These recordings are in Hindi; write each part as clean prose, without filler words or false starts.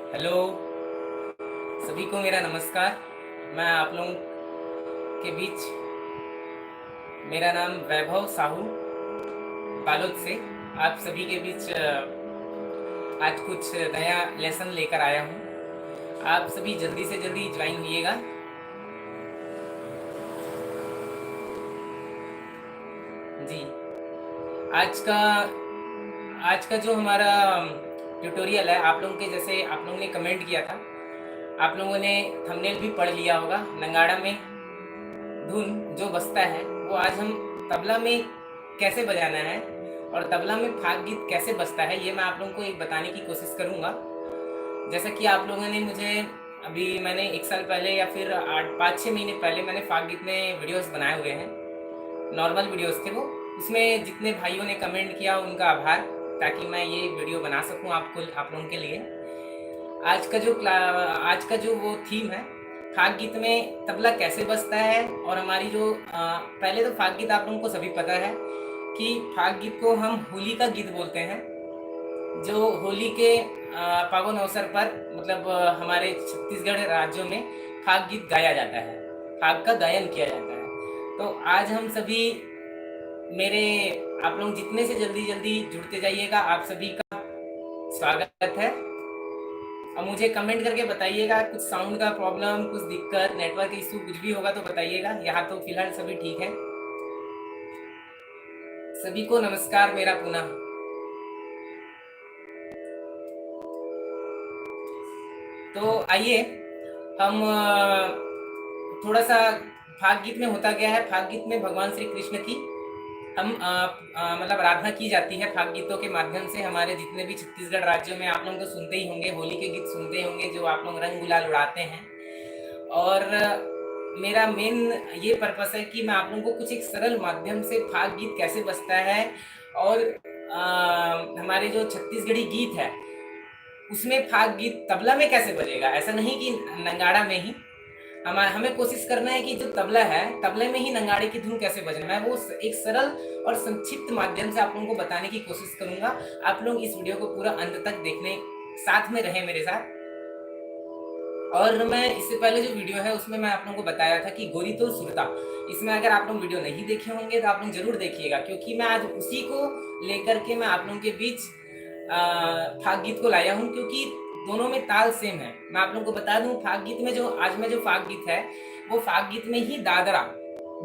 हेलो, सभी को मेरा नमस्कार। मैं आप लोगों के बीच, मेरा नाम वैभव साहू बालोद से आप सभी के बीच आज कुछ नया लेसन लेकर आया हूँ। आप सभी जल्दी से जल्दी ज्वाइन होइएगा। जी, आज का आज का जो हमारा ट्यूटोरियल है, आप लोगों के जैसे आप लोगों ने कमेंट किया था, आप लोगों ने थंबनेल भी पढ़ लिया होगा। नंगाड़ा में धुन जो बजता है वो आज हम तबला में कैसे बजाना है और तबला में फाग गीत कैसे बजता है, ये मैं आप लोगों को एक बताने की कोशिश करूँगा। जैसा कि आप लोगों ने मुझे मैंने 1 साल पहले या फिर 5-6 महीने पहले मैंने फाग गीत में वीडियोस बनाए हुए हैं। नॉर्मल वीडियोस थे वो। उसमें जितने भाइयों ने कमेंट किया उनका आभार, ताकि मैं ये वीडियो बना सकूं आप लोगों के लिए। आज का जो वो थीम है, फाग गीत में तबला कैसे बजता है। और हमारी जो पहले तो फाग गीत आप लोगों को सभी पता है कि फाग गीत को हम होली का गीत बोलते हैं, जो होली के पावन अवसर पर मतलब हमारे छत्तीसगढ़ राज्यों में फाग गीत गाया जाता है, फाग का गायन किया जाता है। तो आज हम सभी आप लोग जितने से जल्दी जल्दी जुड़ते जाइएगा, आप सभी का स्वागत है। और मुझे कमेंट करके बताइएगा, कुछ साउंड का प्रॉब्लम, कुछ दिक्कत, नेटवर्क इशू कुछ भी होगा तो बताइएगा। यहाँ तो फिलहाल सभी ठीक है। सभी को नमस्कार मेरा पुनः। तो आइए हम थोड़ा सा फाग गीत में होता क्या है। फाग गीत में भगवान श्री कृष्ण की हम मतलब आराधना की जाती है। फाग गीतों के माध्यम से हमारे जितने भी छत्तीसगढ़ राज्यों में आप लोग तो सुनते ही होंगे, होली के गीत सुनते ही होंगे, जो आप लोग रंग गुलाल उड़ाते हैं। और मेरा मेन ये पर्पस है कि मैं आप लोगों को कुछ एक सरल माध्यम से फाग गीत कैसे बजता है और हमारे जो छत्तीसगढ़ी गीत है उसमें फाग गीत तबला में कैसे बजेगा। ऐसा नहीं कि नंगाड़ा में ही, हमें कोशिश करना है कि जो तबला है, तबले में ही नंगाड़े की धुन कैसे बजना है, वो एक सरल और संक्षिप्त माध्यम से आप लोगों को बताने की कोशिश करूंगा। आप लोग इस वीडियो को पूरा अंत तक देखने, साथ में रहे मेरे साथ। और मैं इससे पहले जो वीडियो है उसमें मैं आप लोगों को बताया था कि गोरी तो सुरता, इसमें अगर आप लोग वीडियो नहीं देखे होंगे तो आप लोग जरूर देखिएगा, क्योंकि मैं आज उसी को लेकर के मैं आप लोगों के बीच फाग गीत को लाया हूँ, क्योंकि दोनों में ताल सेम है। मैं आप लोगों को बता दूं, फाग गीत में जो आज में जो फाग गीत है, वो फाग गीत में ही दादरा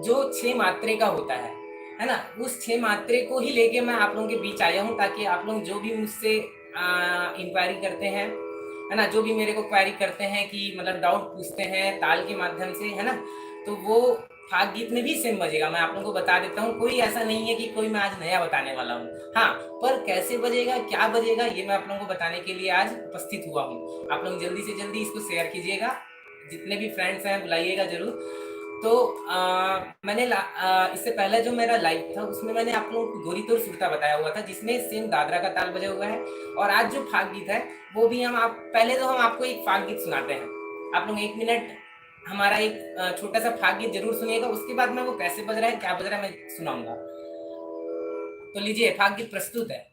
जो 6 मात्रे का होता है ना, उस 6 मात्रे को ही लेके मैं आप लोगों के बीच आया हूँ, ताकि आप लोग जो भी मुझसे इंक्वायरी करते हैं, है ना, जो भी मेरे को क्वायरी करते हैं कि मतलब डाउट पूछते हैं ताल के माध्यम से, है ना, तो वो फाग गीत में भी सेम बजेगा। मैं आप लोगों को बता देता हूँ, कोई ऐसा नहीं है कि कोई मैं आज नया बताने वाला हूँ। हाँ, पर कैसे बजेगा, क्या बजेगा, ये मैं आप लोगों को बताने के लिए आज उपस्थित हुआ हूँ। आप लोग जल्दी से जल्दी इसको शेयर कीजिएगा, जितने भी फ्रेंड्स हैं बुलाइएगा जरूर। तो मैंने इससे पहले जो मेरा लाइव था उसमें मैंने आप लोगों को गोरी तोर सुरता बताया हुआ था, जिसमें सेम दादरा का ताल बजा हुआ है। और आज जो फाग गीत है वो भी हम पहले तो हम आपको एक फाग गीत सुनाते हैं। आप लोग 1 मिनट हमारा एक छोटा सा फाग गीत जरूर सुनिएगा, उसके बाद में वो कैसे बज रहा है, क्या बज रहा है, मैं सुनाऊंगा। तो लीजिए, फाग गीत प्रस्तुत है।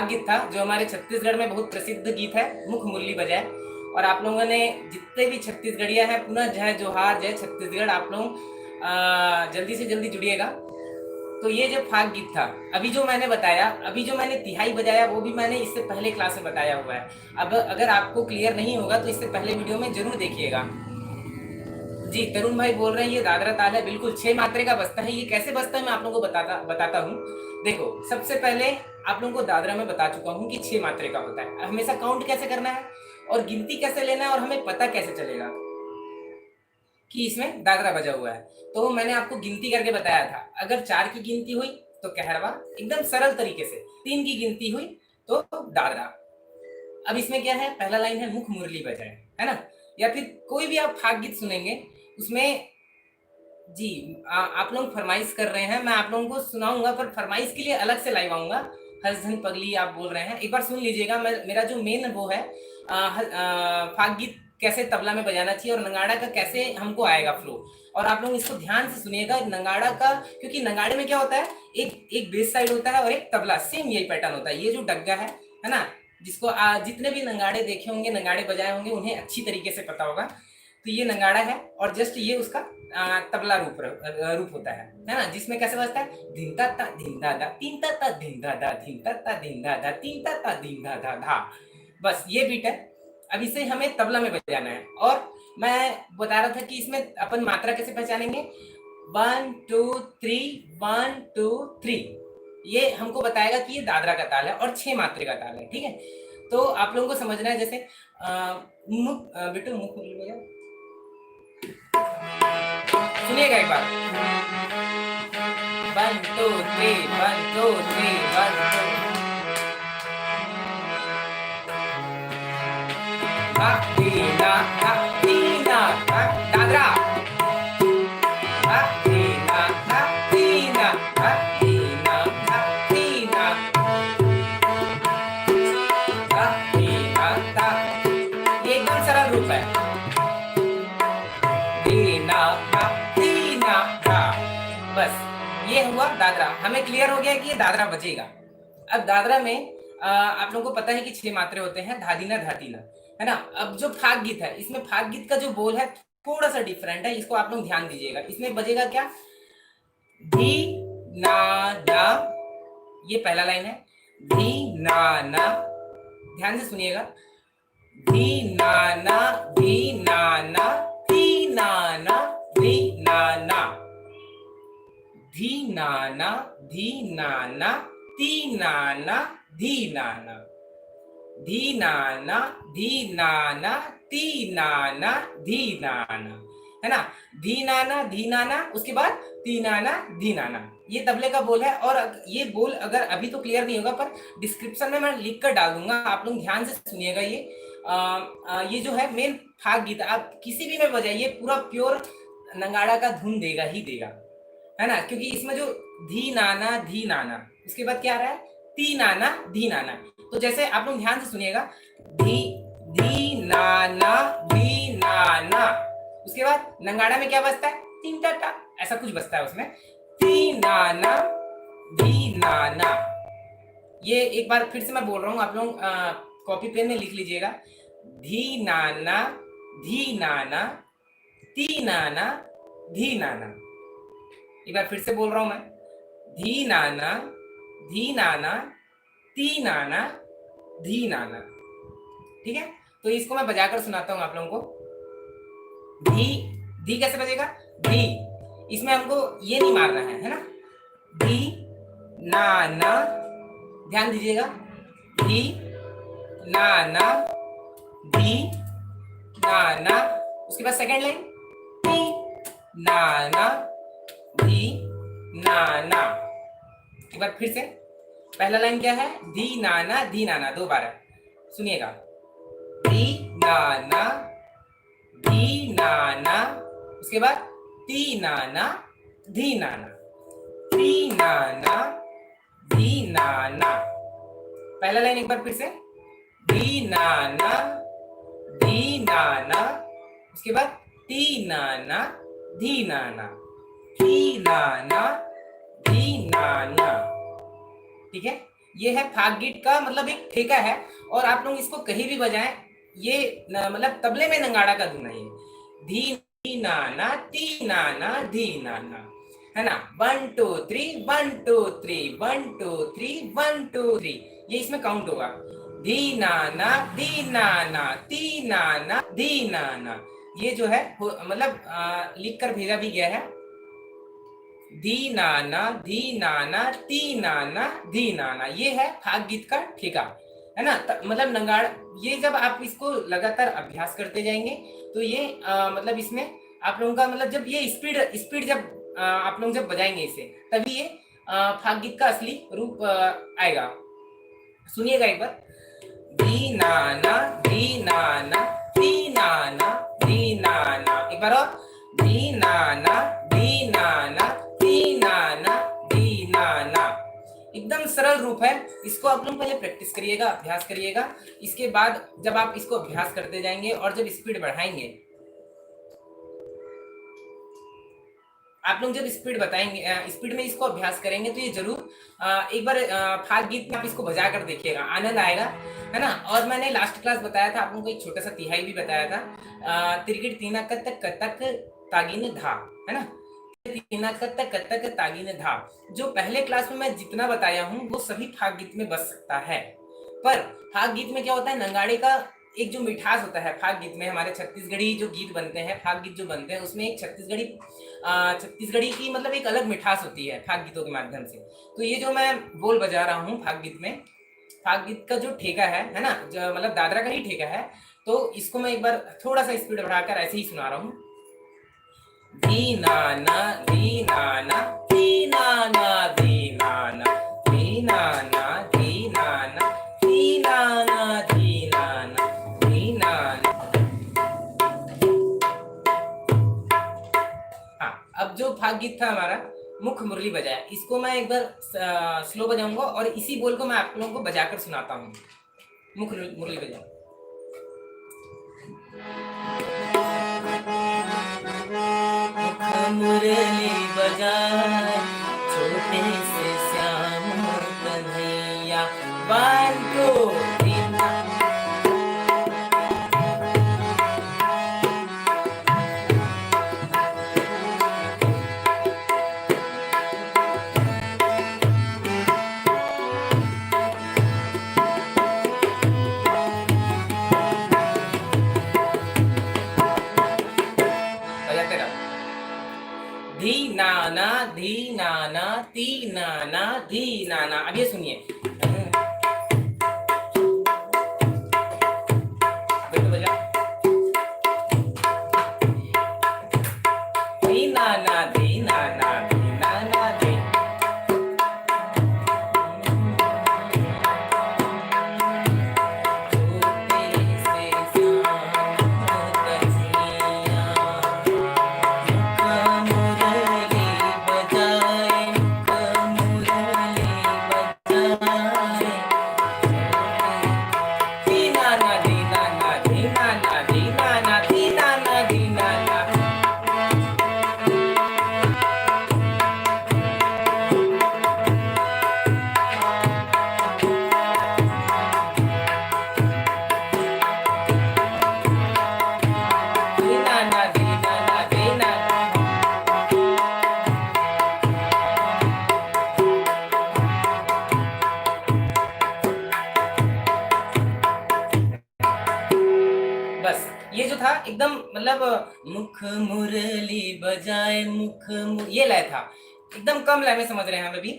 फाग गीत था जो हमारे छत्तीसगढ़ में बहुत प्रसिद्ध गीत है, मुख मुरली बजाए। और आप लोगों ने जितने भी छत्तीसगढ़िया हैं पुनः जय जोहार, जय छत्तीसगढ़। आप लोग जल्दी से जल्दी जुड़िएगा। तो ये जो फाग गीत था, अभी जो मैंने बताया, अभी जो मैंने तिहाई बजाया वो भी मैंने इससे पहले क्लास में बताया हुआ है। अब अगर आपको क्लियर नहीं होगा तो इससे पहले वीडियो में जरूर देखिएगा। जी तरुण भाई बोल रहे हैं ये दादरा ताल है, बिल्कुल 6 मात्रे का बजता है। ये कैसे बजता है मैं आप लोगों को बताता हूँ। देखो सबसे पहले आप लोगों को दादरा में बता चुका हूँ कि 6 मात्रे का होता है। हमेशा काउंट कैसे करना है और गिनती कैसे लेना है और हमें पता कैसे चलेगा कि इसमें दादरा बजा हुआ है। तो मैंने आपको गिनती करके बताया था। अगर 4 की गिनती हुई तो कहरवा, एकदम सरल तरीके से। 3 की गिनती हुई तो दादरा। अब इसमें क्या है, पहला लाइन है मुख मुरली बजाए, है ना। या फिर कोई भी आप फाग गीत सुनेंगे उसमें जी आप लोग फरमाइश कर रहे हैं, मैं आप लोगों को सुनाऊंगा, पर फरमाइश के लिए अलग से लाइव आऊंगा। हर्षधन पगली आप बोल रहे हैं, एक बार सुन लीजिएगा। मेरा जो मेन वो है फाग गीत कैसे तबला में बजाना चाहिए और नगाड़ा का कैसे हमको आएगा फ्लो। और आप लोग इसको ध्यान से सुनिएगा नगाड़ा का, क्योंकि नगाड़े में क्या होता है, एक बेस साइड होता है और एक तबला, सेम यही पैटर्न होता है। ये जो डग्गा है ना, जिसको जितने भी नगाड़े देखे होंगे, नगाड़े बजाए होंगे, उन्हें अच्छी तरीके से पता होगा। तो ये नगाड़ा है और जस्ट ये उसका तबला रूप होता है ना, जिसमें कैसे बजता है, धिन ता ता धिन दा धा, तीन ता ता धिन दा धा, धिन ता ता धिन दा धा, तीन ता ता धिन दा धा धा। बस ये बीट है। अब इसे हमें तबला में बजाना है। और मैं बता रहा था कि इसमें अपन मात्रा कैसे पहचानेंगे, 1 2 3 1 2 3। ये हमको बताएगा कि ये दादरा का ताल है और 6 मात्रे का ताल है, ठीक है। तो आप लोगों को समझना है, जैसे बेटू मुख मुरली बजाओ, सुनिएगा एक बार। 1 2 3 1 2 3 1 2 दीना दीना दादरा, दीना दीना दीना दीना दीना। ये एकदम सरल रूप है, दीना दीना धा। बस ये हुआ दादरा। हमें क्लियर हो गया कि ये दादरा बजेगा। अब दादरा में आप लोगों को पता है कि 6 मात्रे होते हैं, धादीना धातीना, है ना। अब जो फाग गीत है, इसमें फाग गीत का जो बोल है थोड़ा सा डिफरेंट है, इसको आप लोग ध्यान दीजिएगा। इसमें बजेगा क्या, धी ना ना, ये पहला लाइन है, धी ना ना, ध्यान से सुनिएगा, धी ना ना धी ना ना धी ना ना धी ना ना, धी ना ना धी ना ना ती ना ना धी ना ना, धी नाना धी नाना ती नाना धी नाना, है ना। धी नाना धी नाना, उसके बाद ती नाना धी नाना। ये तबले का बोल है। और ये बोल अगर अभी तो क्लियर नहीं होगा, पर डिस्क्रिप्शन में मैं लिख कर डाल दूंगा, आप लोग ध्यान से सुनिएगा। ये जो है मेन फाग गीत, आप किसी भी में बजाइए, पूरा प्योर नगाड़ा का धुन देगा ही देगा, है ना। क्योंकि इसमें जो धी नाना, उसके बाद क्या आ रहा है, ती नाना धी नाना। तो जैसे आप लोग ध्यान से सुनिएगा, धी धी नाना धी नाना, उसके बाद नगाड़ा में क्या बजता है, तीन टा टा, ऐसा कुछ बजता है उसमें, ती नाना धी नाना। ये एक बार फिर से मैं बोल रहा हूँ, आप लोग कॉपी पेन में लिख लीजिएगा, धी नाना धी नाना ती नाना धी नाना। एक बार फिर से बोल रहा हूं मैं, धी नाना ती नाना धी नाना, ठीक है। तो इसको मैं बजाकर सुनाता हूं आप लोगों को। धी धी कैसे बजेगा, धी, इसमें हमको ये नहीं मारना है ना, धी नाना, ध्यान दीजिएगा, धी नाना धी नाना, उसके बाद सेकेंड लाइन, धी नाना धी नाना। एक बार फिर से, पहला लाइन क्या है, धी नाना, 2 बार है, सुनिएगा, धी नाना उसके बाद ती नाना धी नाना, ती नाना धी नाना। पहला लाइन एक बार फिर से, धी नाना उसके बाद ती नाना धी नाना, धी नाना धी नाना, ठीक है। ये है फाग गीत का मतलब एक ठेका है, और आप लोग इसको कहीं भी बजाएं, ये मतलब तबले में नंगाड़ा का धुन है ये। धी नाना ती नाना धी नाना, है ना। 1 2 3 1 2 3 1 2 3 1 2 3, ये इसमें काउंट होगा। धी नाना धी नाना ती नाना धी नाना, ये जो है मतलब लिख कर भेजा भी गया है। धी नाना ती नाना धी नाना, ये है फाग गीत का ठेका, है ना। मतलब नंगाड़, ये जब आप इसको लगातार अभ्यास करते जाएंगे तो ये मतलब इसमें आप लोगों का मतलब जब ये स्पीड स्पीड जब आप लोग जब बजाएंगे इसे, तभी ये फाग गीत का असली रूप आएगा। सुनिएगा एक बार। धी नाना धी नाना धी नाना धी नाना, एक बार और। धी नाना धी नाना धी नाना धी नाना, एकदम सरल रूप है। इसको आप लोग पहले प्रैक्टिस करिएगा, अभ्यास करिएगा। इसके बाद जब आप इसको अभ्यास करते जाएंगे और जब स्पीड बढ़ाएंगे, आप लोग जब स्पीड बताएंगे, स्पीड में इसको अभ्यास करेंगे, तो ये जरूर एक बार फाग गीत में आप इसको बजा कर देखिएगा, आनंद आएगा, है ना। और मैंने लास्ट क्लास बताया था आप लोगों को, एक छोटा सा तिहाई भी बताया था। तिरगिट तीना कतक कतक तागिन धा, है ना। तीना कतक कतक तागिन धा, जो पहले क्लास में मैं जितना बताया हूँ वो सभी फाग गीत में बच सकता है। पर फाग गीत में क्या होता है, नंगाड़े का एक जो मिठास होता है फाग गीत में, हमारे छत्तीसगढ़ी जो गीत बनते हैं, फाग गीत जो बनते हैं, उसमें एक छत्तीसगढ़ी की मतलब एक अलग मिठास होती है फाग गीतों के माध्यम से। तो ये जो मैं बोल बजा रहा हूँ फाग गीत में, फाग गीत का जो ठेका है ना, मतलब दादरा का ही ठेका है। तो इसको मैं एक बार थोड़ा सा स्पीड बढ़ाकर ऐसे ही सुना रहा हूँ। धी नाना धी नाना धी नाना धी नाना धी नाना धी नाना धी नाना धी नाना धी नाना। हाँ, अब जो फाग गीत था हमारा मुख मुरली बजाया, इसको मैं एक बार स्लो बजाऊंगा और इसी बोल को मैं आप लोगों को बजाकर सुनाता हूँ। मुख मुरली बजाओ। मुख मुरली बजाए छोटे से श्याम कन्हैया, 1 2 3। धी नाना ती नाना धी नाना। अब ये सुनिए, धी नाना धी नाना धी नाना धी। बस ये जो था एकदम मतलब मुख मुरली बजाए ये लय था, एकदम कम लय में समझ रहे हैं हम अभी।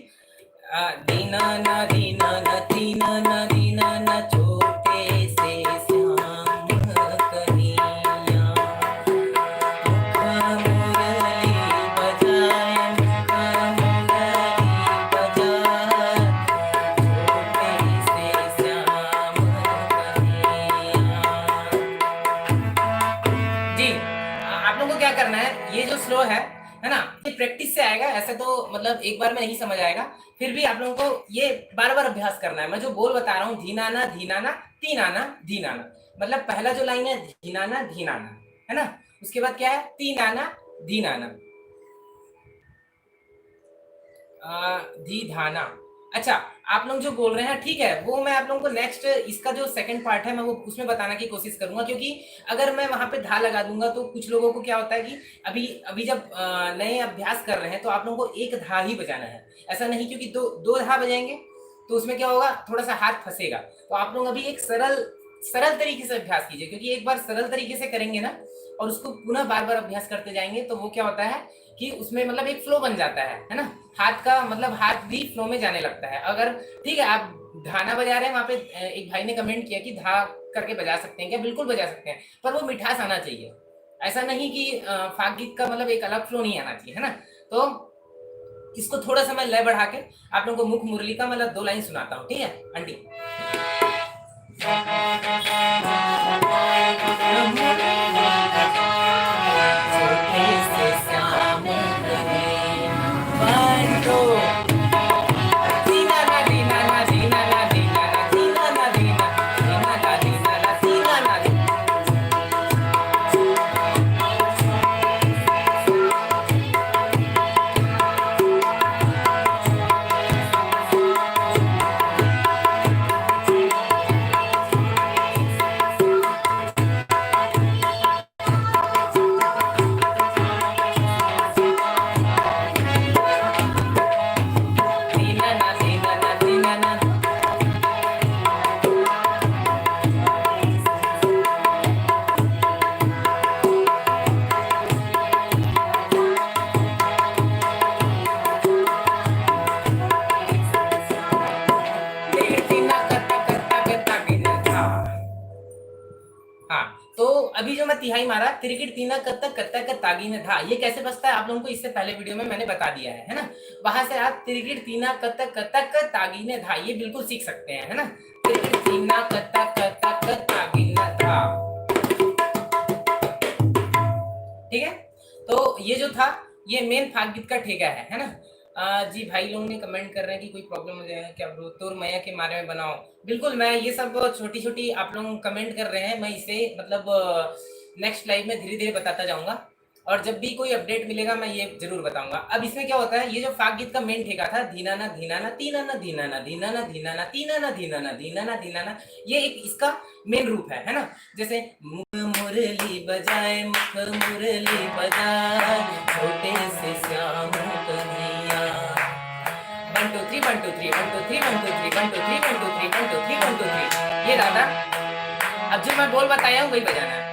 दीना ना दीना ना दीना ना दीना ना छोटे से श्याम कन्हैया, मुख मुरली बजाए मुख मुरली बजाए छोटे से श्याम कन्हैया। जी, आप लोगों को क्या करना है, ये जो स्लो है ना, ये प्रैक्टिस से आएगा। ऐसे तो मतलब एक बार में नहीं समझ आएगा, फिर भी आप लोगों को ये बार बार अभ्यास करना है। मैं जो बोल बता रहा हूँ, धी नाना धी नाना ती नाना धी नाना, मतलब पहला जो लाइन है धी नाना है ना, उसके बाद क्या है ती नाना धी नाना, धी धाना, अच्छा, आप लोग जो बोल रहे हैं ठीक है, वो मैं आप लोगों को नेक्स्ट इसका जो सेकंड पार्ट है मैं वो उसमें बताने की कोशिश करूंगा, क्योंकि अगर मैं वहां पे धा लगा दूंगा तो कुछ लोगों को क्या होता है कि अभी अभी जब नए अभ्यास कर रहे हैं तो आप लोगों को एक धा ही बजाना है, ऐसा नहीं, क्योंकि दो दो धा बजाएंगे तो उसमें क्या होगा, थोड़ा सा हाथ फंसेगा। तो आप लोग अभी एक सरल सरल तरीके से अभ्यास कीजिए, क्योंकि एक बार सरल तरीके से करेंगे ना और उसको पुनः बार बार अभ्यास करते जाएंगे तो वो क्या होता है कि उसमें मतलब एक फ्लो बन जाता है ना, हाथ का मतलब हाथ भी फ्लो में जाने लगता है। अगर ठीक है आप धाना बजा रहे हैं, वहां पे एक भाई ने कमेंट किया कि धा करके बजा सकते हैं क्या, बिल्कुल बजा सकते हैं, पर वो मिठास आना चाहिए, ऐसा नहीं कि फाग गीत का मतलब एक अलग फ्लो नहीं आना चाहिए, है ना। तो इसको थोड़ा सा मैं लय बढ़ा के आप लोगों को मुख मुरली का मतलब 2 लाइन सुनाता हूँ, ठीक है आंटी। तो अभी जो मैं तिहाई मारा तिरकिट तीना कत्ता कत्ता का तागी ने था, ये कैसे बजता है आप लोगों को इससे पहले वीडियो में मैंने बता दिया है ना। वहां से आप तिरकिट तीना कत्ता कत्ता का तागी ने था ये बिल्कुल सीख सकते हैं, है ना। तिरकिट तीना कत्ता कत्ता का तागी ने था, ठीक है। तो ये जो था ये मेन फाग गीत का ठेका है ना। जी भाई लोग ने कमेंट कर रहे हैं कि कोई प्रॉब्लम हो जाएगा क्या ब्रो, तोर मैया के मारे में बनाओ। बिल्कुल, मैं ये सब छोटी छोटी आप लोग कमेंट कर रहे हैं, मैं इसे मतलब नेक्स्ट लाइव में धीरे धीरे बताता जाऊंगा, और जब भी कोई अपडेट मिलेगा मैं ये जरूर बताऊंगा। अब इसमें क्या होता है, ये जो फाग गीत का मेन ठेका था धीनाना धीनाना तीनाना धीनाना धीनाना धीनाना तीनाना धीनाना धीनाना धीनाना, ये एक इसका मेन रूप है ना। जैसे मुरली बजाए मुख मुरली बजाए छोटे से श्याम कन्हैया, 1 2 3 1 2 3 1 2 3 1 2 3 1 2 3 1 2 3 1 2 3 1 2 3, ये दादा अब जो मैं बोल बताया हूँ वही बजाना है।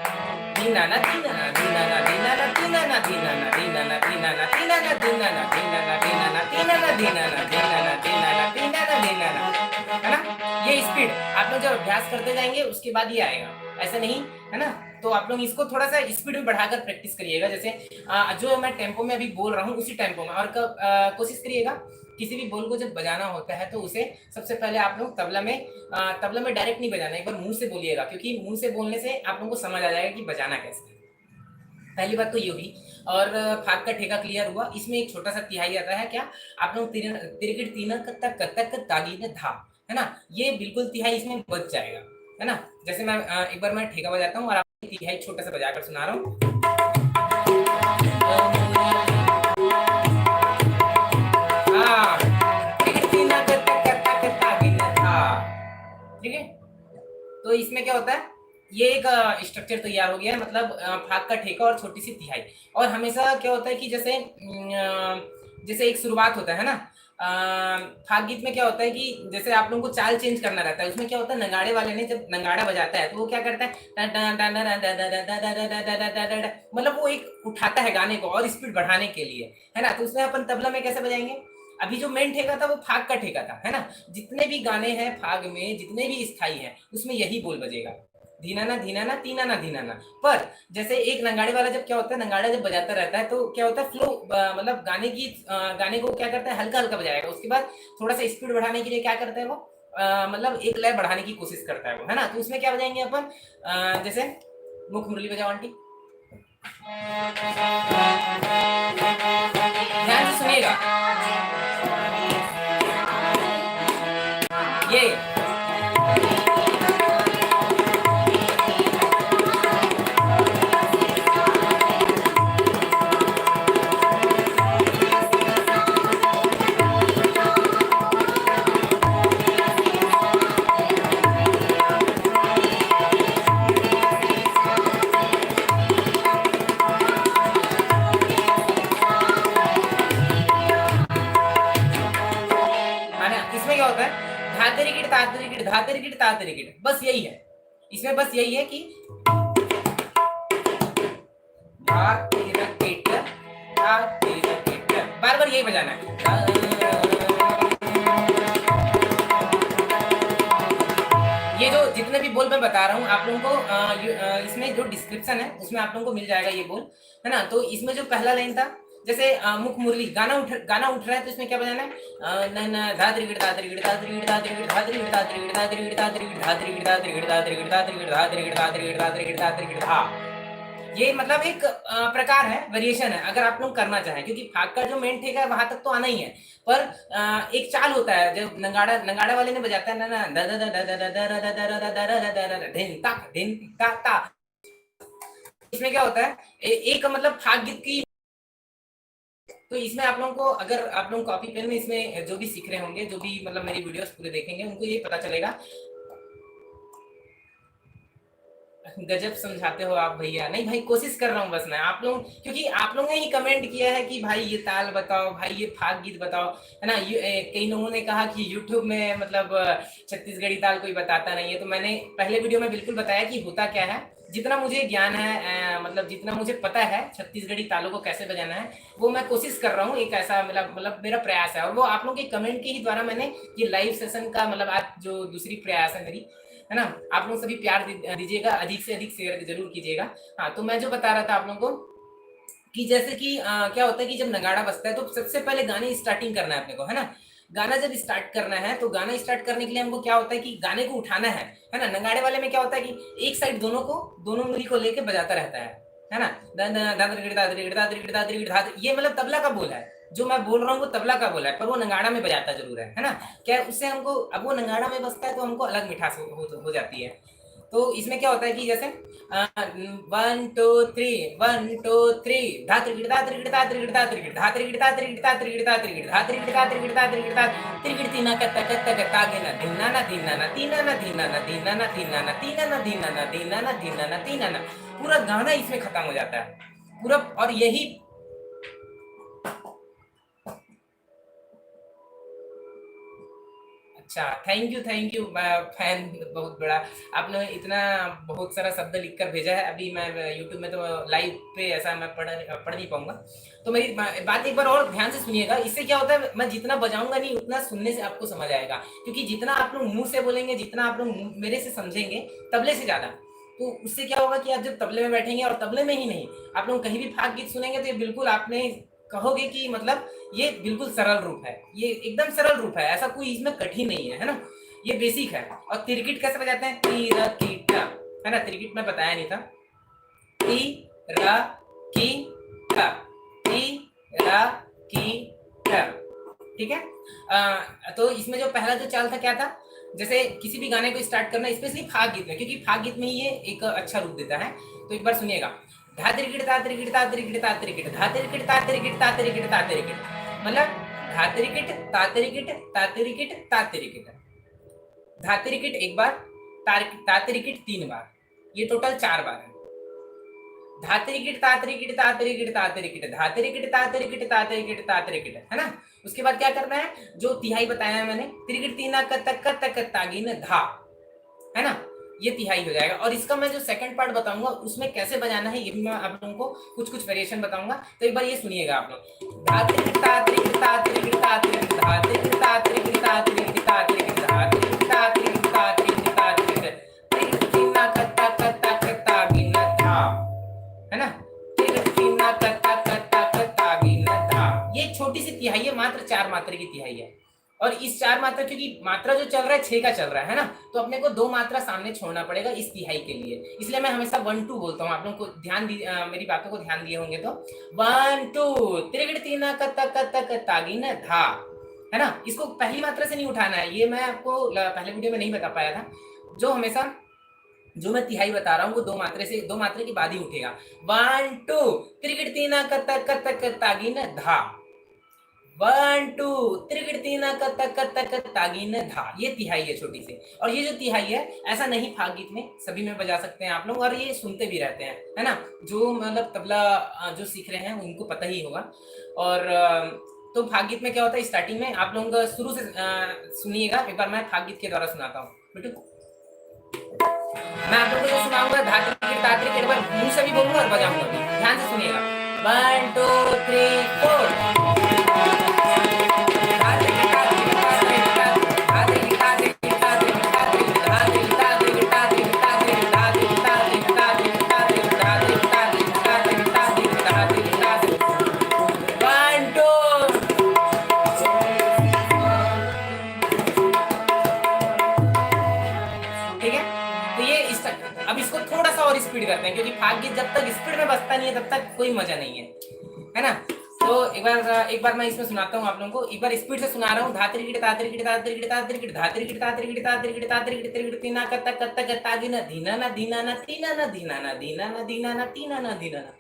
धीनाना धीनाना धीनाना धीनाना धीनाना धीनाना धीनाना धीनाना धीनाना धीनाना धीनाना धीनाना धीनाना धीनाना धीनाना धीनाना धीनाना धीनाना, है ना। ये स्पीड आप लोग जब अभ्यास करते जाएंगे उसके बाद ये आएगा, ऐसा नहीं, है ना। तो आप लोग इसको थोड़ा सा स्पीड में बढ़ाकर प्रैक्टिस करिएगा, जैसे जो मैं टेम्पो में अभी बोल रहा हूँ उसी टेम्पो में, और कोशिश करिएगा किसी भी बोल को जब बजाना होता है तो उसे सबसे पहले आप लोग तबला में डायरेक्ट नहीं बजाना, एक बार मुंह से बोलिएगा, क्योंकि मुंह से बोलने से आप लोगों को समझ आ जाएगा कि बजाना कैसे है। पहली बात तो ये हुई, और फाग का ठेका क्लियर हुआ। इसमें एक छोटा सा तिहाई आता है, क्या आप लोग तिरकिट तीना कत्ता कत्ता तागी ने था, है ना, ये बिल्कुल तिहाई इसमें बच जाएगा, है ना। जैसे मैं एक बार मैं ठेका बजाता हूँ और आपको तिहाई छोटा सा बजाकर सुना रहा हूँ। ठीक है, तो इसमें क्या होता है, ये एक स्ट्रक्चर तैयार हो गया है, मतलब फाग का ठेका और छोटी सी तिहाई। और हमेशा क्या होता है कि जैसे एक शुरुआत होता है ना, फाग गीत में क्या होता है कि जैसे आप लोगों को चाल चेंज करना रहता है, उसमें क्या होता है नगाड़े वाले ने जब नगाड़ा बजाता है तो वो क्या करता है, मतलब वो एक उठाता है गाने को और स्पीड बढ़ाने के लिए, है ना। तो उसमें अपन तबला में कैसे बजाएंगे, अभी जो मेन ठेका था वो फाग का ठेका था, है ना। जितने भी गाने हैं फाग में, जितने भी स्थाई हैं, उसमें यही बोल बजेगा, धीनाना धीनाना तीनाना धीनाना। पर जैसे एक नंगाड़े वाला जब क्या होता है, नंगाड़ा जब बजाता रहता है तो क्या होता है, फ्लो मतलब गाने को क्या करता है, हल्का हल्का बजाएगा, उसके बाद थोड़ा सा स्पीड बढ़ाने के लिए क्या करता है वो मतलब एक लय बढ़ाने की कोशिश करता है वो, है ना। तो उसमें क्या बजाएंगे अपन, जैसे मुख मुरली बजाओ आंटी, ध्यान से सुनिएगा, ये तातरिकिट धातरिकिट तातरिकिट, बस यही है इसमें, बस यही है कि धातरिकिट धातरिकिट, बार बार यही बजाना है। ये जो जितने भी बोल मैं बता रहा हूँ आप लोगों को इसमें जो डिस्क्रिप्शन है उसमें आप लोगों को मिल जाएगा ये बोल, है ना। तो इसमें जो पहला लाइन था, जैसे मुख मुरली गाना उठ रहा है तो इसमें क्या बजाना है, न धातरिकिट धातरिकिट धातरिकिट धातरिकिट धातरिकिट धातरिकिट धातरिकिट धातरिकिट धातरिकिट धातरिकिट धातरिकिट धातरिकिट धातरिकिट धातरिकिट धातरिकिट धातरिकिट धा। ये मतलब एक प्रकार है, वेरिएशन है, अगर आप लोग करना चाहें, क्योंकि फाग का जो मेन ठेका है वहां तक तो आना ही है, पर एक चाल होता है जब नगाड़ा वाले ने बजाता है ना the the the the the the the धिन ता ता, इसमें क्या होता है एक मतलब फाग गीत की। तो इसमें आप लोगों को, अगर आप लोग कॉपी पेन में इसमें जो भी सीख रहे होंगे, जो भी मतलब मेरी वीडियोस पूरे देखेंगे, उनको ये पता चलेगा। गजब समझाते हो आप भैया। नहीं भाई, कोशिश कर रहा हूँ बस मैं, आप लोग, क्योंकि आप लोगों ने ही कमेंट किया है कि भाई ये ताल बताओ, भाई ये फाग गीत बताओ, है ना। कई लोगों ने कहा कि यूट्यूब में मतलब छत्तीसगढ़ी ताल कोई बताता नहीं है, तो मैंने पहले वीडियो में बिल्कुल बताया कि होता क्या है। जितना मुझे ज्ञान है, मतलब जितना मुझे पता है छत्तीसगढ़ी तालों को कैसे बजाना है, वो मैं कोशिश कर रहा हूँ। एक ऐसा मतलब मेरा प्रयास है, और वो आप लोगों के कमेंट के ही द्वारा मैंने ये लाइव सेशन का मतलब आज जो दूसरी प्रयास है मेरी, है ना। आप लोग सभी प्यार दीजिएगा, अधिक से अधिक शेयर जरूर कीजिएगा। हाँ, तो मैं जो बता रहा था आप लोगों को कि जैसे कि क्या होता है कि जब नगाड़ा बजता है तो सबसे पहले गाने स्टार्टिंग करना है अपने को, है ना। गाना जब स्टार्ट करना है तो गाना स्टार्ट करने के लिए हमको क्या होता है कि गाने को उठाना है ना। नगाड़े वाले में क्या होता है कि एक साइड दोनों उंगली को लेके बजाता रहता है ना। ये मतलब तबला का बोल है, जो मैं बोल रहा हूँ वो तबला का बोला है, पर वो नगाड़ा में बजाता जरूर है ना। क्या उससे हमको, अब वो नगाड़ा में बजता है तो हमको अलग मिठास हो जाती है। तो इसमें क्या होता है कि जैसे 1 2 3 1 2 3 धातरिकिट धातरिकिट धातरिकिट धातरिकिट धातरिकिट धातरिकिट धातरिकिट धातरिकिट धातरिकिट धातरिकिट धातरिकिट धातरिकिट तीना कत्ता कत्ता कत्ता गे ना धीना ना धीना ना तीना ना धीना ना धीना ना धीना ना तीना ना धीना ना धीना ना धीना ना तीना ना, पूरा गाना इसमें खत्म हो जाता है पूरा। और यही अच्छा, थैंक यू फैन बहुत बड़ा, आपने इतना बहुत सारा शब्द लिख कर भेजा है। अभी मैं यूट्यूब में तो लाइव पे ऐसा मैं पढ़ नहीं पाऊंगा, तो मेरी बात एक बार और ध्यान से सुनिएगा। इससे क्या होता है, मैं जितना बजाऊंगा नहीं उतना सुनने से आपको समझ आएगा, क्योंकि जितना आप लोग मुंह से बोलेंगे, जितना आप लोग मेरे से समझेंगे तबले से ज्यादा, तो उससे क्या होगा कि आप जब तबले में बैठेंगे, और तबले में ही नहीं, आप लोग कहीं भी फाग गीत सुनेंगे तो ये बिल्कुल आपने कहोगे कि मतलब ये बिल्कुल सरल रूप है, ये एकदम सरल रूप है, ऐसा कोई इसमें कठिन नहीं है ना। ये बेसिक है। और तिरकिट कैसे बजाते हैं, ती र की टा, है ना। तिरकिट में बताया नहीं था, ती र की टा, ती र की टा, ठीक है। तो इसमें जो पहला जो चाल था क्या था, जैसे किसी भी गाने को स्टार्ट करना, स्पेशली फाग गीत में, क्योंकि फाग गीत में ही ये एक अच्छा रूप देता है। तो एक बार सुनिएगा, धातरिकिट तातरिकिट तातरिकिट तातरिकिट धातरिकिट तातरिकिट तातरिकिट तातरिकिट, मतलब धातरिकिट तातरिकिट तातरिकिट तातरिकिट, धातरिकिट एक बार, तातरिकिट 3 बार, ये टोटल 4 बार है। धातरिकिट तातरिकिट तातरिकिट तातरिकिट धातरिकिट तातरिकिट तातरिकिट तातरिकिट, है ना। उसके बाद क्या करना है, जो तिहाई बताया है मैंने, त्रिकिट तीना कतक कतक तागिन धा, है ना, ये तिहाई हो जाएगा। और इसका मैं जो सेकंड पार्ट बताऊंगा उसमें कैसे बजाना है, ये भी मैं आप लोगों को कुछ वेरिएशन बताऊंगा। तो एक बार ये सुनिएगा आप लोग, धातरिकिट तातरिकिट तातरिकिट तातरिकिट धातरिकिट तातरिकिट तातरिकिट तातरिकिट धातरिकिट तातरिकिट तातरिकिट तातरिकिट त्रिकिट तीना कतक कतक तागिन धा, है ना, त्रिकिट तीना कतक कतक तागिन धा। ये छोटी सी तिहाई है, मात्र 4 मात्रा की तिहाई है। और इस 4 मात्रा, क्योंकि मात्रा जो चल रहा है 6 का चल रहा है ना, तो अपने को 2 मात्रा सामने छोड़ना पड़ेगा इस तिहाई के लिए, इसलिए मैं हमेशा 1 2 बोलता हूँ। आप लोग को ध्यान मेरी बातों को ध्यान दिए होंगे तो 1 2 त्रिगड़ तीना कतक कतक तागिन धा, है ना। इसको पहली मात्रा से नहीं उठाना है, ये मैं आपको पहले वीडियो में नहीं बता पाया था। जो हमेशा जो मैं तिहाई बता रहा हूँ वो 2 मात्रा से, 2 मात्रा के बाद ही उठेगा। 1 2 त्रिगड़ तीना कतक कतक तागिन धा, 1 2 त्रिगड़ तीना कतक कतक तागिन धा, ये तिहाई है छोटी सी। और ये जो तिहाई है ऐसा नहीं फाग गीत में सभी में बजा सकते हैं आप लोग, और ये सुनते भी रहते हैं, है ना। जो मतलब तबला जो सीख रहे हैं उनको पता ही होगा। और तो फाग गीत में क्या होता है, स्टार्टिंग में आप लोग शुरू से सुनिएगा। एक बार मैं फाग गीत के द्वारा सुनाता हूँ बेटू। मैं आप लोगों को सुनाऊंगा धात्री के तात्री के, मुंह से भी बोलूंगा और बजाऊंगा भी, ध्यान से सुनिएगा। 1 2 3 4। अब इसको थोड़ा सा और स्पीड करते हैं, क्योंकि फाग गीत जब तक स्पीड में बजता नहीं है तब तक कोई मजा नहीं है ना। तो एक बार मैं इसमें सुनाता हूँ आप लोगों को, एक बार स्पीड से सुना रहा हूँ। धात्री गिट तात्री गिट तात्री गिट तात्री गिट धात्री गिट तात्री गिट तात्री गिट तात्री गिट गिट तीना कत्ता कत्ता कत्ता दीना दीना ना दीना ना तीना ना दीना ना दीना ना दीना ना तीना ना दीना ना,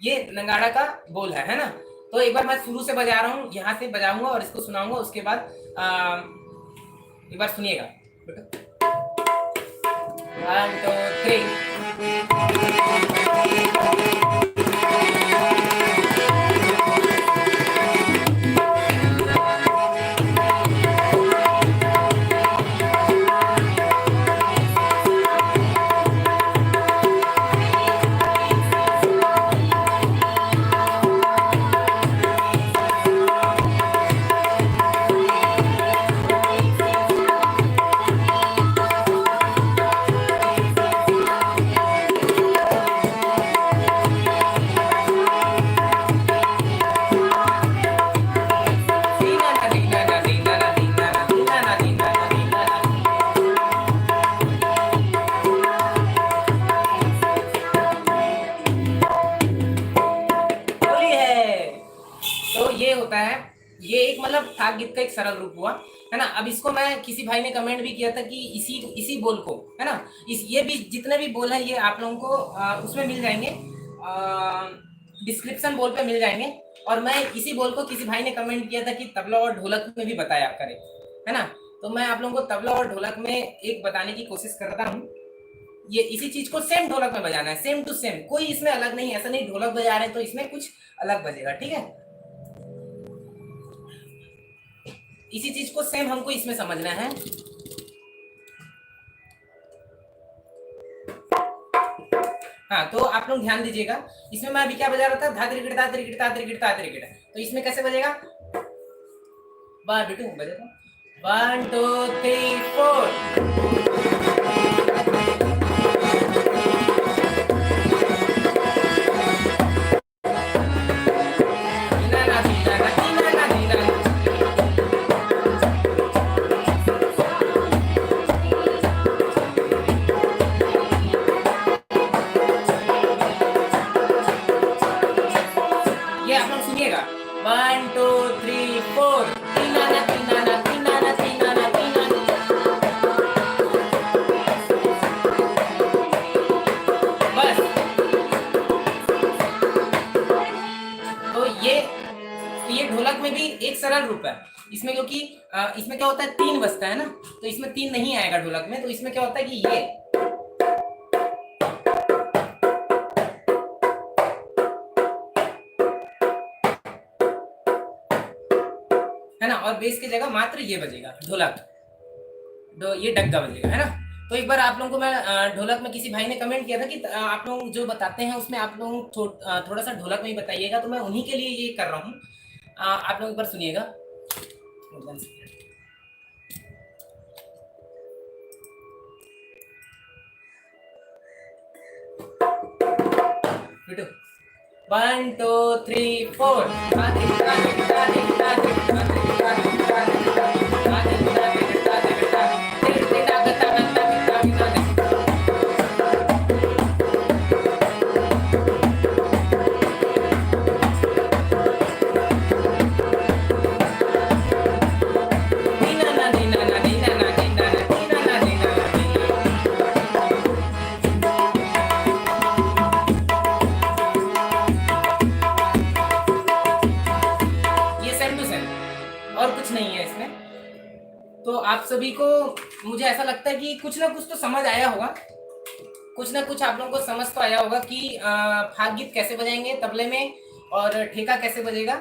ये नगाड़ा का बोल है ना। तो एक बार मैं शुरू से बजा रहा हूँ, यहाँ से बजाऊंगा और इसको सुनाऊंगा, उसके बाद एक बार सुनिएगा। 1 2 3। ये एक मतलब फाग गीत का एक सरल रूप हुआ है ना। अब इसको मैं, किसी भाई ने कमेंट भी किया था कि इसी बोल को है ना, ये भी जितने भी बोल हैं ये आप लोगों को उसमें मिल जाएंगे, डिस्क्रिप्शन बोल पे मिल जाएंगे। और मैं इसी बोल को, किसी भाई ने कमेंट किया था कि तबला और ढोलक में भी बताया करें, है ना। तो मैं आप लोगों को तबला और ढोलक में एक बताने की कोशिश करता हूँ। ये इसी चीज को सेम ढोलक में बजाना है, सेम टू सेम, कोई इसमें अलग नहीं, ऐसा नहीं ढोलक बजा रहे हैं तो इसमें कुछ अलग बजेगा, ठीक है। इसी चीज को सेम हमको इसमें समझना है। हाँ, तो आप लोग ध्यान दीजिएगा, इसमें मैं अभी क्या बजा रहा था, धात्री गिट तात्री गिट तात्री गिट तात्री गिट, तो इसमें कैसे बजेगा, बार बेटू बजेगा 1 2 3 4। ये आप लोग सुनिएगा 1 2 3 4 तीना ना तीना ना तीना ना तीना ना तीना ना। बस तो ये ढोलक में भी एक सरल रूप है इसमें, क्योंकि इसमें क्या होता है, 3 बजता है ना, तो इसमें 3 नहीं आएगा ढोलक में। तो इसमें क्या होता है कि ये है ना, और बेस की जगह मात्र ये बजेगा ढोलक, ये डग्गा बजेगा, है ना। तो एक बार आप लोगों को मैं ढोलक में, किसी भाई ने कमेंट किया था कि आप लोग जो बताते हैं उसमें आप लोग थोड़ा सा ढोलक में ही बताइएगा, तो मैं उन्हीं के लिए ये कर रहा हूँ। आप लोग एक बार सुनिएगा। बेटो 1 2 3 और कुछ नहीं है इसमें। तो आप सभी को, मुझे ऐसा लगता है कि कुछ ना कुछ तो समझ आया होगा, कुछ ना कुछ आप लोगों को समझ तो आया होगा कि फाग गीत कैसे बजाएंगे तबले में और ठेका कैसे बजेगा।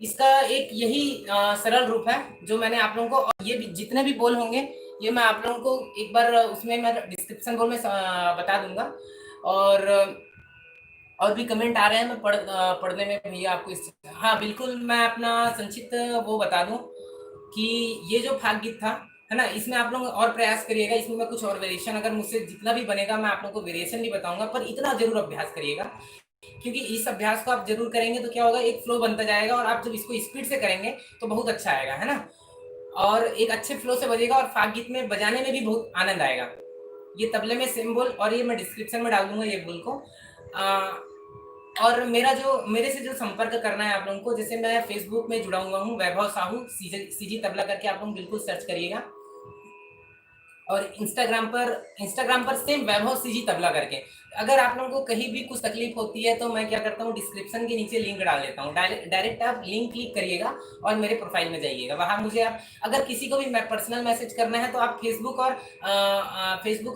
इसका एक यही सरल रूप है जो मैंने आप लोगों को, और ये भी जितने भी बोल होंगे ये मैं आप लोगों को एक बार उसमें मैं डिस्क्रिप्शन बोल में बता दूंगा। और भी कमेंट आ रहे हैं, मैं पढ़ने में भैया आपको इस, हाँ बिल्कुल, मैं अपना संक्षिप्त वो बता दूं कि ये जो फाग गीत था है ना, इसमें आप लोग और प्रयास करिएगा, इसमें मैं कुछ और वेरिएशन, अगर मुझसे जितना भी बनेगा मैं आप लोगों को वेरिएशन नहीं बताऊंगा, पर इतना जरूर अभ्यास करिएगा, क्योंकि इस अभ्यास को आप जरूर करेंगे तो क्या होगा, एक फ्लो बनता जाएगा, और आप जब इसको स्पीड से करेंगे तो बहुत अच्छा आएगा, है ना, और एक अच्छे फ्लो से बजेगा, और फाग गीत में बजाने में भी बहुत आनंद आएगा। ये तबले में सेम बोल, और ये मैं डिस्क्रिप्शन में डाल दूंगा ये बोल को। और मेरे से जो संपर्क करना है आप लोगों को, जैसे मैं फेसबुक में जुड़ा हुआ हूँ, वैभव साहू सीजी तबला करके आप लोग बिल्कुल सर्च करिएगा, और इंस्टाग्राम पर सेम वैभव सीजी तबला करके। अगर आप लोगों को कहीं भी कुछ तकलीफ होती है तो मैं क्या करता हूँ, डिस्क्रिप्शन के नीचे लिंक डाल देता हूँ, डायरेक्ट आप लिंक क्लिक करिएगा और मेरे प्रोफाइल में जाइएगा, वहाँ मुझे आप अगर किसी को भी पर्सनल मैसेज करना है तो आप फेसबुक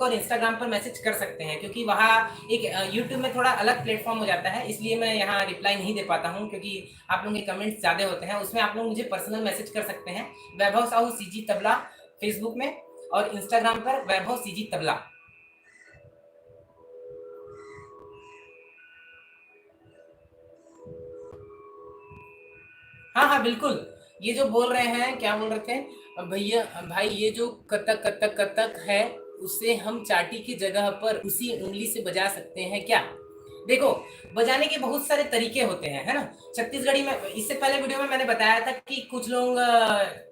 और इंस्टाग्राम पर मैसेज कर सकते हैं, क्योंकि वहाँ एक यूट्यूब में थोड़ा अलग प्लेटफॉर्म हो जाता है, इसलिए मैं यहाँ रिप्लाई नहीं दे पाता हूँ, क्योंकि आप लोगों के कमेंट्स ज़्यादा होते हैं, उसमें आप लोग मुझे पर्सनल मैसेज कर सकते हैं, वैभव साहू सीजी तबला फेसबुक में, और इंस्टाग्राम पर वैभव सीजी तबला। हाँ हाँ बिल्कुल, ये जो बोल रहे हैं, क्या बोल रहे थे भैया, भाई ये जो कतक कतक कतक है, उसे हम चाटी की जगह पर उसी उंगली से बजा सकते हैं क्या? देखो, बजाने के बहुत सारे तरीके होते हैं, है ना। छत्तीसगढ़ी में, इससे पहले वीडियो में मैंने बताया था कि कुछ लोग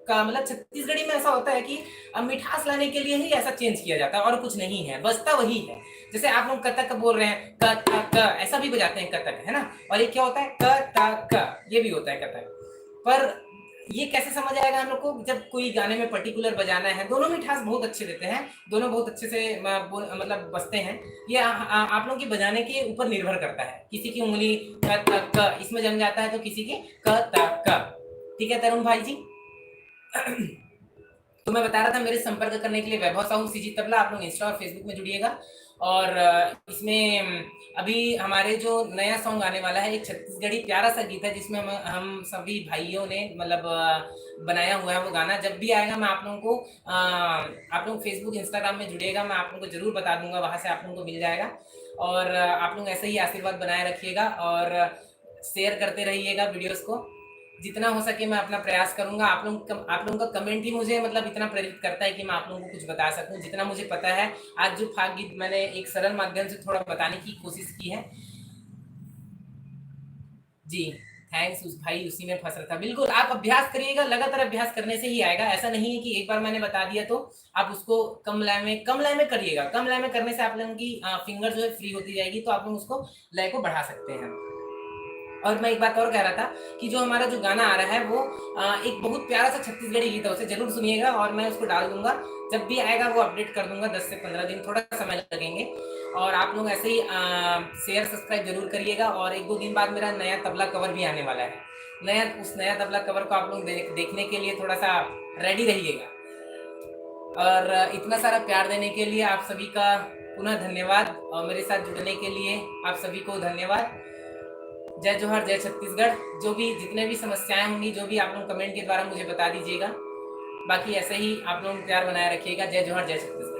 का मतलब छत्तीसगढ़ी में ऐसा होता है कि मिठास लाने के लिए ही ऐसा चेंज किया जाता है, और कुछ नहीं है, बजता वही है। जैसे आप लोग कतक बोल रहे हैं, क क क ऐसा भी बजाते हैं कतक, है ना, और ये क्या होता है, क क क, ये भी होता है कतक। पर ये कैसे समझ आएगा हम लोग को, जब कोई गाने में पर्टिकुलर बजाना है, दोनों मिठास बहुत अच्छे देते हैं, दोनों बहुत अच्छे से मतलब बजते हैं। ये आप लोगों के बजाने के ऊपर निर्भर करता है, किसी की उंगली क क क इसमें जम जाता है तो किसी की क त क। ठीक है तरुण भाई जी। तो मैं बता रहा था, मेरे संपर्क करने के लिए वैभव साहू सीजी तबला, आप लोग इंस्टा और फेसबुक में जुड़िएगा। और इसमें अभी हमारे जो नया सॉन्ग आने वाला है, एक छत्तीसगढ़ी प्यारा सा गीत है, जिसमें हम सभी भाइयों ने मतलब बनाया हुआ है वो गाना। जब भी आएगा मैं आप लोगों को आप लोग फेसबुक इंस्टाग्राम में जुड़िएगा, मैं आप लोगों को जरूर बता दूंगा, वहाँ से आप लोगों को मिल जाएगा। और आप लोग ऐसे ही आशीर्वाद बनाए रखिएगा, और शेयर करते रहिएगा वीडियोस को, जितना हो सके मैं अपना प्रयास करूंगा। आप लोगों का कमेंट ही मुझे मतलब इतना प्रेरित करता है कि मैं आप लोगों को कुछ बता सकूं, जितना मुझे पता है। आज जो फाग गीत मैंने एक सरल माध्यम से थोड़ा बताने की कोशिश की है। जी, थैंक्स उस भाई, उसी में फंस रहा था। बिल्कुल आप अभ्यास करिएगा, लगातार अभ्यास करने से ही आएगा, ऐसा नहीं है कि एक बार मैंने बता दिया तो आप उसको कम लय में करिएगा। कम लय में करने से आप लोगों की फिंगर जो है फ्री होती जाएगी, तो आप लोग उसको लय को बढ़ा सकते हैं। और मैं एक बात और कह रहा था कि जो हमारा जो गाना आ रहा है वो एक बहुत प्यारा सा छत्तीसगढ़ी गीत है, उसे जरूर सुनिएगा, और मैं उसको डाल दूंगा, जब भी आएगा वो अपडेट कर दूंगा। 10 से 15 दिन थोड़ा समय लगेंगे, और आप लोग ऐसे ही शेयर सब्सक्राइब जरूर करिएगा। और 1-2 दिन बाद मेरा नया तबला कवर भी आने वाला है, उस नया तबला कवर को आप लोग देखने के लिए थोड़ा सा रेडी रहिएगा। और इतना सारा प्यार देने के लिए आप सभी का पुनः धन्यवाद, और मेरे साथ जुड़ने के लिए आप सभी को धन्यवाद। जय जोहार, जय छत्तीसगढ़। जो भी जितने भी समस्याएं होंगी, जो भी आप लोग कमेंट के द्वारा मुझे बता दीजिएगा। बाकी ऐसे ही आप लोग प्यार बनाए रखिएगा। जय जोहार, जय छत्तीसगढ़।